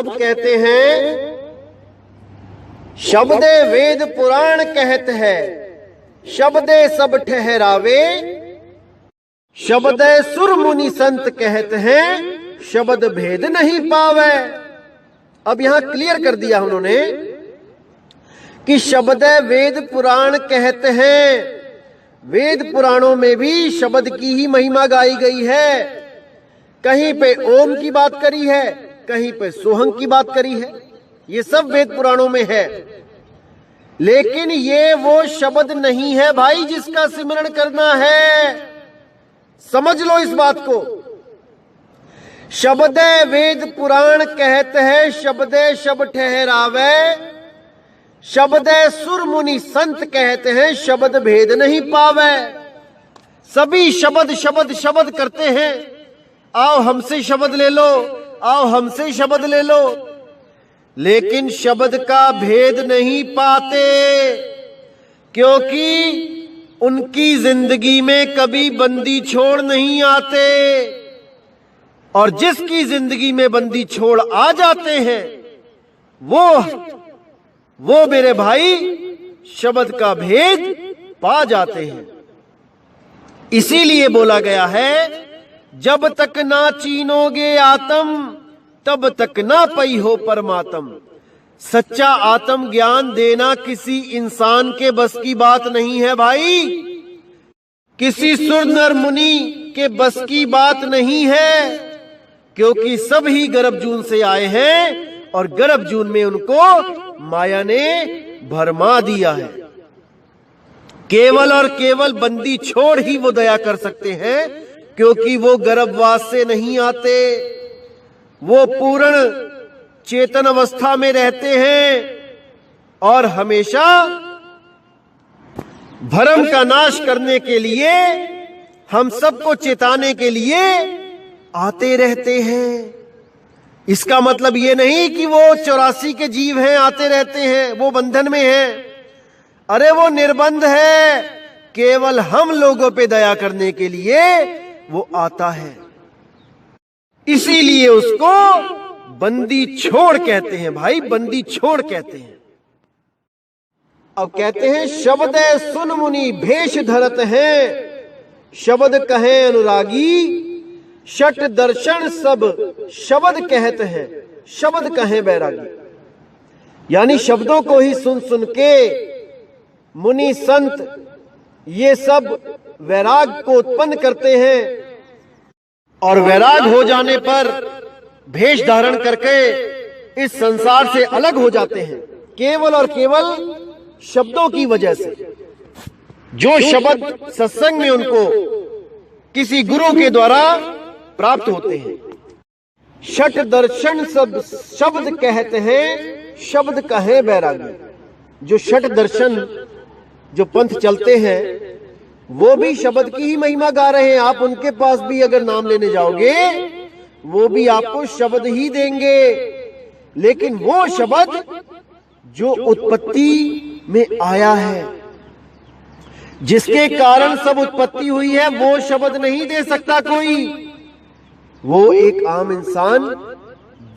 अब कहते हैं, शब्दे वेद पुराण कहत है, शब्दे सब ठहरावे, शब्दे सुर मुनि संत कहत हैं, शब्द भेद नहीं पावे। अब यहां क्लियर कर दिया उन्होंने कि शब्दे वेद पुराण कहते हैं। वेद पुराणों में भी शब्द की ही महिमा गाई गई है। कहीं पे ओम की बात करी है, कहीं पे सोहम की बात करी है, ये सब वेद पुराणों में है। लेकिन ये वो शब्द नहीं है भाई जिसका सिमरण करना है। समझ लो इस बात को। शब्दे वेद पुराण कहते हैं, शब्दे सब ठहरावे, शब्दे सुर मुनि संत कहते हैं, शब्द भेद नहीं पावे। सभी शब्द शब्द शब्द करते हैं, आओ हमसे शब्द ले लो, आओ हमसे शब्द ले लो, लेकिन शब्द का भेद नहीं पाते, क्योंकि उनकी जिंदगी में कभी बंदी छोड़ नहीं आते। और जिसकी जिंदगी में बंदी छोड़ आ जाते हैं, वो मेरे भाई शब्द का भेद पा जाते हैं। इसीलिए बोला गया है, जब तक ना चीनोगे आत्म, तब तक ना पई हो परमात्म। सच्चा आत्म ज्ञान देना किसी इंसान के बस की बात नहीं है भाई, किसी सुर नर मुनि के बस की बात नहीं है, क्योंकि सब ही गर्भजून से आए हैं और गर्भजून में उनको माया ने भरमा दिया है। केवल और केवल बंदी छोड़ ही वो दया कर सकते हैं, क्योंकि वो गर्भवास से नहीं आते, वो पूर्ण चेतन अवस्था में रहते हैं और हमेशा भरम का नाश करने के लिए, हम सबको चेताने के लिए आते रहते हैं। इसका मतलब ये नहीं कि वो 84 के जीव हैं, आते रहते हैं, वो बंधन में हैं। अरे वो निर्बंध है, केवल हम लोगों पे दया करने के लिए वो आता है। इसीलिए उसको बंदी छोड़ कहते हैं भाई, बंदी छोड़ कहते हैं। अब कहते हैं, शब्द सुन मुनि भेष धरत हैं, शब्द कहे अनुरागी, शट दर्शन सब शब्द कहते हैं, शब्द कहे बैरागी। यानी शब्दों को ही सुन सुन के मुनि संत ये सब वैराग को उत्पन्न करते हैं, और वैराग हो जाने पर भेष धारण करके इस संसार से अलग हो जाते हैं, केवल और केवल शब्दों की वजह से। जो शब्द सत्संग में उनको किसी गुरु के द्वारा प्राप्त होते हैं। शट दर्शन सब शब्द कहते हैं, शब्द कहे बैरागी। जो शट दर्शन जो पंथ चलते हैं, वो भी शब्द की ही महिमा गा रहे हैं। आप उनके पास भी अगर नाम लेने जाओगे, वो भी आपको शब्द ही देंगे, लेकिन वो शब्द जो उत्पत्ति में आया है, जिसके कारण सब उत्पत्ति हुई है, वो शब्द नहीं दे सकता कोई। वो एक आम इंसान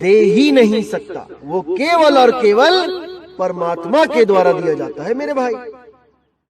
दे ही नहीं सकता, वो केवल और केवल परमात्मा के द्वारा दिया जाता है मेरे भाई।